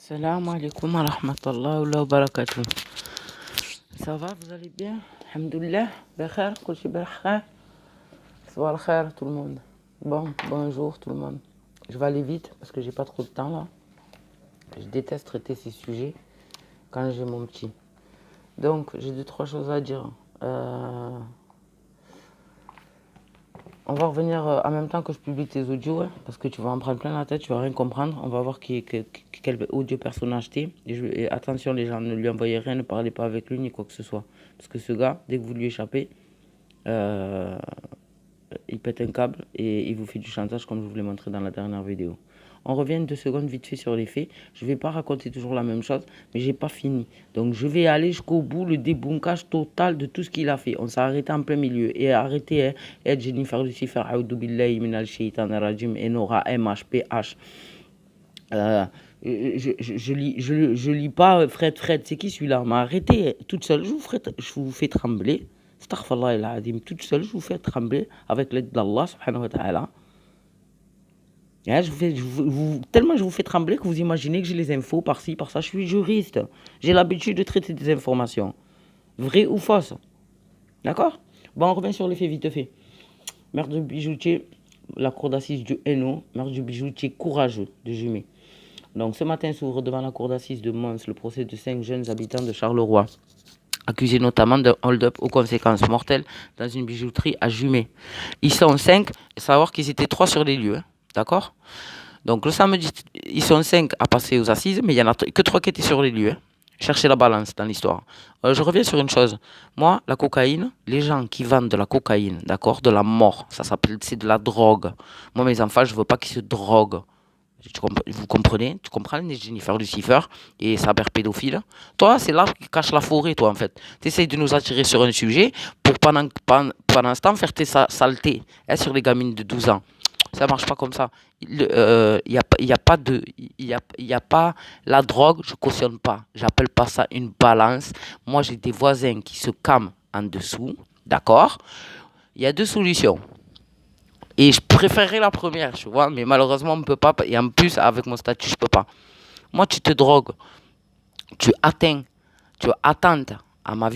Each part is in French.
Salam alaikum wa rahmatullahi wa barakatuh. Ça va, vous allez bien? Alhamdoulilah, Bekhair, Kulchi Bekhair. Soir al khair tout le monde. Bon, bonjour tout le monde. Je vais aller vite parce que j'ai pas trop de temps là. Je déteste traiter ces sujets quand j'ai mon petit. Donc, j'ai deux, trois choses à dire. On va revenir en même temps que je publie tes audios, hein, parce que tu vas en prendre plein la tête, tu vas rien comprendre. On va voir quel audio personnage t'es. Et attention, les gens, ne lui envoyez rien, ne parlez pas avec lui ni quoi que ce soit. Parce que ce gars, dès que vous lui échappez, il pète un câble et il vous fait du chantage comme je vous l'ai montré dans la dernière vidéo. On revient 2 secondes vite fait sur les faits. Je ne vais pas raconter toujours la même chose, mais j'ai pas fini. Donc je vais aller jusqu'au bout, le débunkage total de tout ce qu'il a fait. On s'est arrêté en plein milieu. Et arrêtez, hein, Jennifer Lucifer, Aoudou Billahi Minal Shaitan Rajim, Enora, MHPH. Je lis pas Fred, c'est qui celui-là? Mais arrêtez, toute seule, je vous fais trembler. Astaghfirullah al-Azim, toute seule, je vous fais trembler avec l'aide d'Allah subhanahu wa ta'ala. Hein, tellement je vous fais trembler que vous imaginez que j'ai les infos par-ci, par-ça. Je suis juriste. J'ai l'habitude de traiter des informations. Vraies ou fausses. D'accord? Bon, on revient sur les faits vite fait. Maire du bijoutier, la cour d'assises du Hainaut, maire du bijoutier courageux de Jumet. Donc ce matin s'ouvre devant la cour d'assises de Mons le procès de 5 jeunes habitants de Charleroi, accusés notamment d'un hold-up aux conséquences mortelles dans une bijouterie à Jumet. Ils sont 5, savoir qu'ils étaient 3 sur les lieux, hein, d'accord? Donc le samedi, ils sont 5 à passer aux assises, mais il n'y en a que 3 qui étaient sur les lieux. Hein. Cherchez la balance dans l'histoire. Je reviens sur une chose. Moi, la cocaïne, les gens qui vendent de la cocaïne, d'accord, de la mort, ça s'appelle, c'est de la drogue. Moi, mes enfants, je ne veux pas qu'ils se droguent. Vous comprenez? Tu comprends les Jennifer Lucifer et sa mère pédophile? Toi, c'est l'arbre qui cache la forêt, toi, en fait. Tu essayes de nous attirer sur un sujet pour pendant ce temps faire tes saletés hein, sur les gamines de 12 ans. Ça marche pas comme ça. Il y a pas la drogue, je cautionne pas. J'appelle pas ça une balance. Moi, j'ai des voisins qui se calment en dessous, d'accord? Il y a 2 solutions. Et je préférerais la première, tu vois, mais malheureusement, on ne peut pas. Et en plus, avec mon statut, je peux pas. Moi, tu te drogues, tu attentes à ma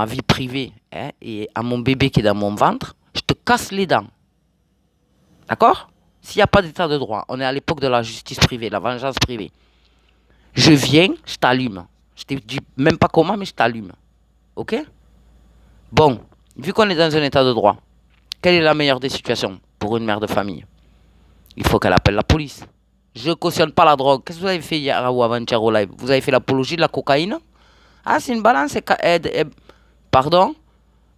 vie privée hein, et à mon bébé qui est dans mon ventre, je te casse les dents. D'accord? S'il n'y a pas d'état de droit, on est à l'époque de la justice privée, la vengeance privée. Je viens, je t'allume. Je te dis même pas comment, mais je t'allume. Ok? Bon, vu qu'on est dans un état de droit, quelle est la meilleure des situations pour une mère de famille? Il faut qu'elle appelle la police. Je ne cautionne pas la drogue. Qu'est-ce que vous avez fait hier ou avant-hier au live? Vous avez fait l'apologie de la cocaïne? Ah, c'est une balance. Pardon?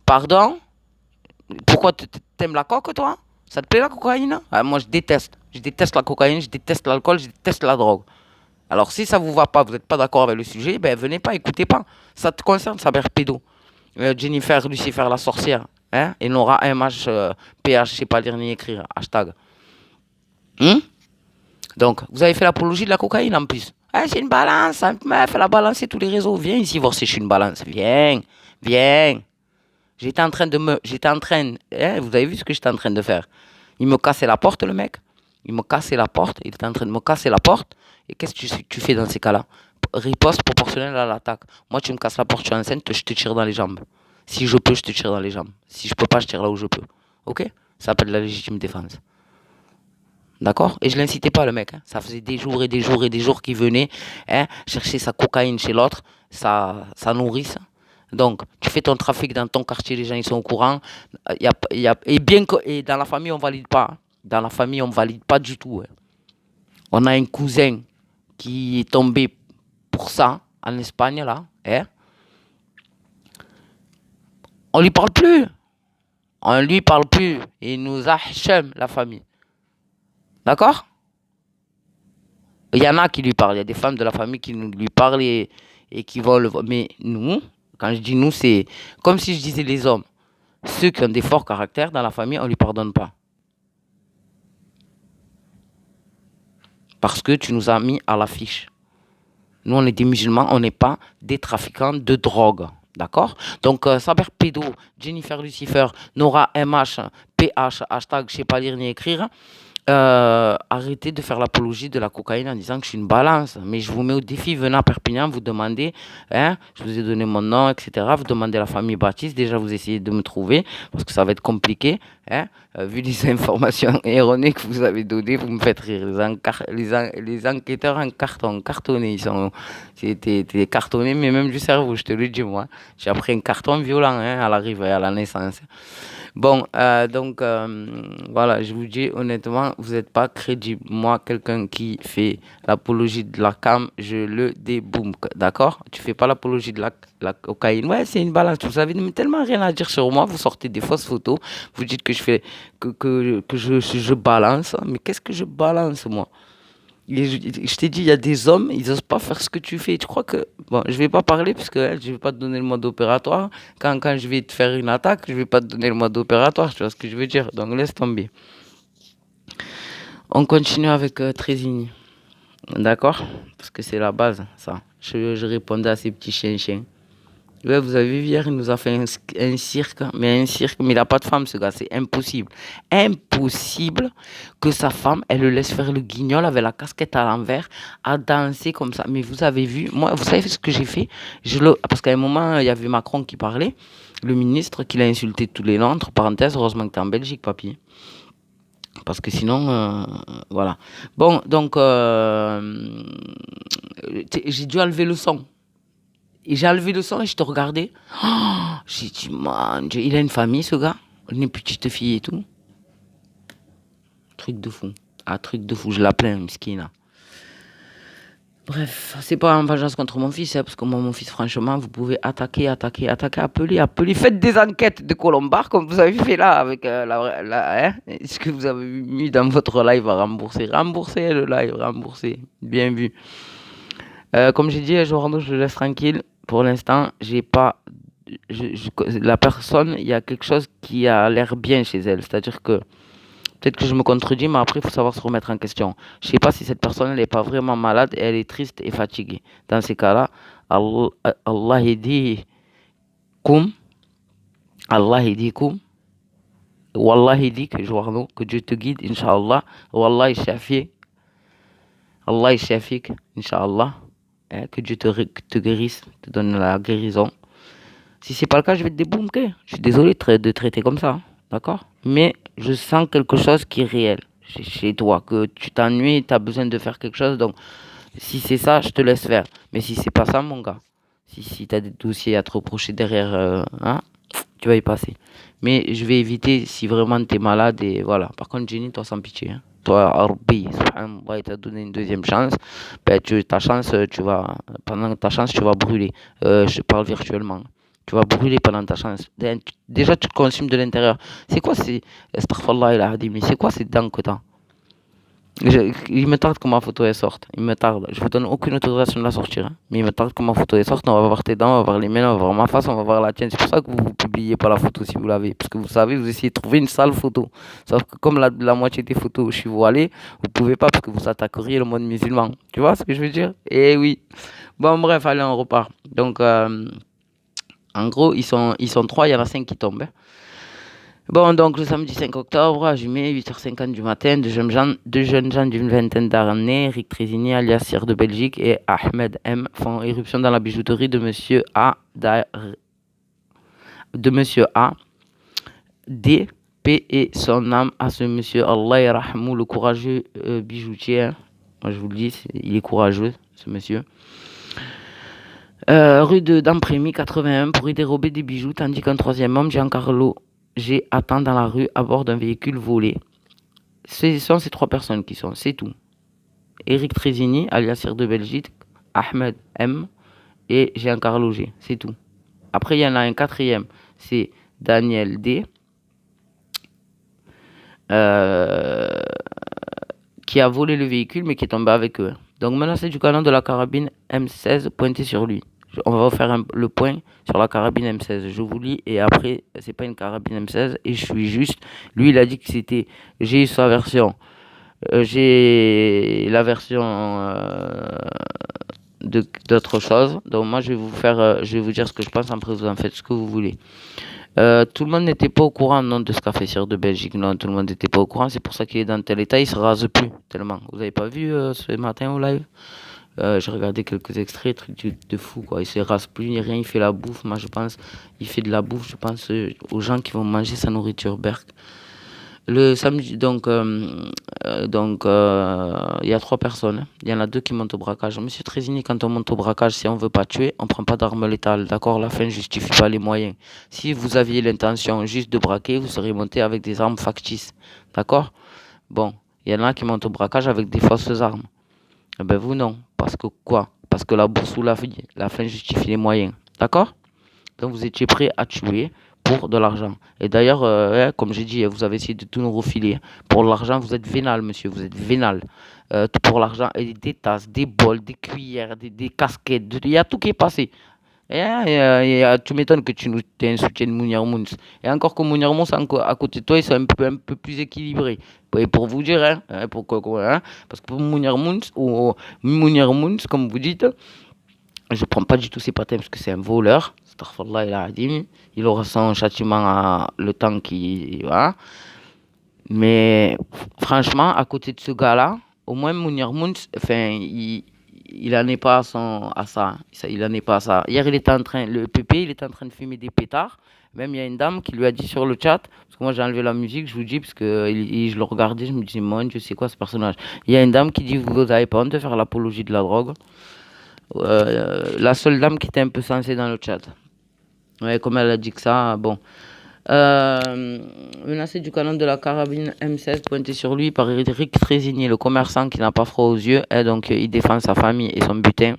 Pardon? Pourquoi t'aimes la coque, toi? Ça te plaît la cocaïne? Ah, moi, je déteste. Je déteste la cocaïne, je déteste l'alcool, je déteste la drogue. Alors, si ça vous va pas, vous n'êtes pas d'accord avec le sujet, ben venez pas, écoutez pas. Ça te concerne, ça mère pédo. Jennifer, Lucifer, la sorcière. Hein? Et Nora, MH, PH, je sais pas lire ni écrire. Hashtag. Donc, vous avez fait l'apologie de la cocaïne en plus. Ah, c'est une balance, hein, meuf, elle a balancé tous les réseaux. Viens ici voir si je suis une balance. Viens, viens. J'étais en train, hein, vous avez vu ce que j'étais en train de faire. Il me cassait la porte, le mec. Il me cassait la porte. Il était en train de me casser la porte. Et qu'est-ce que tu fais dans ces cas-là? Riposte proportionnelle à l'attaque. Moi, tu me casses la porte, je suis enceinte, je te tire dans les jambes. Si je peux, je te tire dans les jambes. Si je peux pas, je tire là où je peux. Ok? Ça s'appelle la légitime défense. D'accord? Et je l'incitais pas, le mec. Hein. Ça faisait des jours et des jours et des jours qu'il venait hein, chercher sa cocaïne chez l'autre, sa nourrice. Donc, tu fais ton trafic dans ton quartier, les gens ils sont au courant. Et dans la famille, on valide pas. Dans la famille, on valide pas du tout. Hein. On a un cousin qui est tombé pour ça, en Espagne, là. Hein. On lui parle plus. On lui parle plus. Il nous a hachem, la famille. D'accord? Il y en a qui lui parlent. Il y a des femmes de la famille qui lui parlent et qui vont le voir. Mais nous, quand je dis nous, c'est comme si je disais les hommes. Ceux qui ont des forts caractères dans la famille, on ne lui pardonne pas. Parce que tu nous as mis à l'affiche. Nous, on est des musulmans, on n'est pas des trafiquants de drogue. D'accord? Donc, Saber Pédo, Jennifer Lucifer, Nora MH, PH, hashtag, je ne sais pas lire ni écrire. arrêtez de faire l'apologie de la cocaïne en disant que je suis une balance. Mais je vous mets au défi, venez à Perpignan, vous demandez, hein, je vous ai donné mon nom, etc. Vous demandez à la famille Baptiste, déjà vous essayez de me trouver, parce que ça va être compliqué, hein. Vu les informations erronées que vous avez données, vous me faites rire. Les enquêteurs cartonnés, t'es cartonné, mais même du cerveau, je te le dis moi. J'ai appris un carton violent, hein, à l'arrivée, à la naissance. Bon, voilà, je vous dis honnêtement, vous n'êtes pas crédible. Moi, quelqu'un qui fait l'apologie de la cam, je le déboum, d'accord? Tu fais pas l'apologie de la cocaïne. Ouais, c'est une balance. Vous avez tellement rien à dire sur moi. Vous sortez des fausses photos. Vous dites que je fais, que je balance. Mais qu'est-ce que je balance, moi? Et je t'ai dit, il y a des hommes, ils osent pas faire ce que tu fais. Tu crois que... Bon, je vais pas parler parce que je vais pas te donner le mode opératoire. Quand je vais te faire une attaque, je vais pas te donner le mode opératoire. Tu vois ce que je veux dire? Donc laisse tomber. On continue avec Trésini. D'accord? Parce que c'est la base, ça. Je répondais à ces petits chiens. Ouais, vous avez vu hier, il nous a fait un cirque, mais il n'a pas de femme, ce gars, c'est impossible. Impossible que sa femme, elle le laisse faire le guignol avec la casquette à l'envers, à danser comme ça. Mais vous avez vu, moi, vous savez ce que j'ai fait? Parce qu'à un moment, il y avait Macron qui parlait, le ministre, qui l'a insulté tous les noms, entre parenthèses, heureusement que tu es en Belgique, papy. Parce que sinon, voilà. Bon, donc, j'ai dû enlever le son. Et j'ai enlevé le son et je te regardais. Oh, j'ai dit, man, il a une famille, ce gars. Une petite fille et tout. Truc de fou. Ah, truc de fou. Je l'appelais, Miskina. Bref, c'est pas en vengeance contre mon fils, hein, parce que moi, mon fils, franchement, vous pouvez attaquer, appeler. Faites des enquêtes de Colombard, comme vous avez fait là, avec hein, ce que vous avez mis dans votre live à rembourser. Remboursez le live, remboursez. Bien vu. Comme j'ai dit, Jorando, je le laisse tranquille. Pour l'instant, j'ai pas. La personne, il y a quelque chose qui a l'air bien chez elle. C'est-à-dire que peut-être que je me contredis, mais après, il faut savoir se remettre en question. Je sais pas si cette personne, elle n'est pas vraiment malade et elle est triste et fatiguée. Dans ces cas-là, Allah dit koum, Allah dit koum, Wallah dit que Jorando, que Dieu te guide, Inch'Allah, Wallah Shafiq, Allah Shafiq, Inch'Allah. Que Dieu te guérisse, te donne la guérison. Si c'est pas le cas, je vais te débouquer. Je suis désolé de traiter comme ça, d'accord? Mais je sens quelque chose qui est réel chez toi, que tu t'ennuies, tu as besoin de faire quelque chose. Donc, si c'est ça, je te laisse faire. Mais si c'est pas ça, mon gars, si tu as des dossiers à te reprocher derrière, hein, tu vas y passer. Mais je vais éviter si vraiment tu es malade et voilà. Par contre, Jenny, toi, sans pitié, hein. Toi, Arbi, subhanallah, il t'a donné une deuxième chance. Ben, pendant ta chance, tu vas brûler. Je parle virtuellement. Tu vas brûler pendant ta chance. Déjà, tu te consumes de l'intérieur. C'est quoi astaghfirullah, mais c'est quoi ces dents que t'as? Il me tarde que ma photo elle sorte. Il me tarde. Je vous donne aucune autorisation de la sortir, hein. Mais il me tarde que ma photo elle sorte. On va voir tes dents, on va voir les miennes, on va voir ma face, on va voir la tienne. C'est pour ça que vous ne publiez pas la photo si vous l'avez. Parce que vous savez, vous essayez de trouver une sale photo. Sauf que comme la moitié des photos, je suis voilé, vous pouvez pas parce que vous attaqueriez le monde musulman. Tu vois ce que je veux dire? Eh oui. Bon, bref, allez, on repart. Donc, en gros, ils sont trois, il y en a 5 qui tombent, hein. Bon, donc le samedi 5 octobre, à Jumet, 8h50 du matin, deux jeunes gens d'une vingtaine d'années, Eric Trésini, alias Sir de Belgique, et Ahmed M, font éruption dans la bijouterie de Monsieur A. D. Paix et son âme à ce monsieur Allah yarhamou, le courageux bijoutier. Hein. Moi, je vous le dis, il est courageux, ce monsieur. Rue de Damprémy, 81, pour y dérober des bijoux, tandis qu'un troisième homme, Giancarlo G, attend dans la rue à bord d'un véhicule volé. Ce sont ces trois personnes qui sont, c'est tout. Eric Trésini, alias Sir de Belgique, Ahmed M et Giancarlo G, c'est tout. Après, il y en a un quatrième, c'est Daniel D, qui a volé le véhicule mais qui est tombé avec eux. Donc maintenant, c'est du canon de la carabine M16 pointé sur lui. On va faire le point sur la carabine M16. Je vous lis et après, c'est pas une carabine M16 et je suis juste. Lui, il a dit que c'était. J'ai eu sa version. J'ai la version d'autre chose. Donc moi, je vais vous dire ce que je pense. Après, vous en faites ce que vous voulez. Tout le monde n'était pas au courant, non, de ce qu'a fait Sir de Belgique. Non, tout le monde n'était pas au courant. C'est pour ça qu'il est dans tel état. Il se rase plus tellement. Vous avez pas vu ce matin au live? J'ai regardé quelques extraits, truc de fou, quoi. Il se rase plus ni rien. Il fait la bouffe. Moi, je pense, il fait de la bouffe. Je pense aux gens qui vont manger sa nourriture. Berk. Le samedi, il y a 3 personnes, hein. Il y en a 2 qui montent au braquage. Monsieur Trésini, quand on monte au braquage, si on veut pas tuer, on prend pas d'arme létale. D'accord? La fin ne justifie pas les moyens. Si vous aviez l'intention juste de braquer, vous seriez monté avec des armes factices. D'accord? Bon, il y en a qui montent au braquage avec des fausses armes. Eh ben vous non. Parce que quoi? Parce que la bourse ou la fin justifie les moyens. D'accord? Donc vous étiez prêt à tuer pour de l'argent. Et d'ailleurs, comme j'ai dit, vous avez essayé de tout nous refiler. Pour l'argent, vous êtes vénal, monsieur, vous êtes vénal. Pour l'argent, et des tasses, des bols, des cuillères, des casquettes, il y a tout qui est passé. Tu m'étonnes que tu aies un soutien de Mounir Mouns. Et encore que Mounir Mouns, à côté de toi, ils sont un peu plus équilibrés. Et pour vous dire, parce que pour Mounir Mouns, ou Mounir Mouns, comme vous dites, je prends pas du tout ses patins parce que c'est un voleur. Astaghfirullah il a dit. Il aura son châtiment le temps qui. Voilà. Mais franchement, à côté de ce gars-là, au moins Mounir Mouns, enfin, il en est pas à ça. Il en est pas à ça. Hier, le pépé, il était en train de fumer des pétards. Même il y a une dame qui lui a dit sur le chat, parce que moi j'ai enlevé la musique, je vous dis, parce que je le regardais, je me disais, mon Dieu, c'est quoi ce personnage? Il y a une dame qui dit, vous avez pas honte de faire l'apologie de la drogue? La seule dame qui était un peu sensée dans le chat. Ouais, comme elle a dit que ça, bon. Menacé du canon de la carabine M16 pointé sur lui par Eric Trésigny, le commerçant qui n'a pas froid aux yeux. Et donc, il défend sa famille et son butin.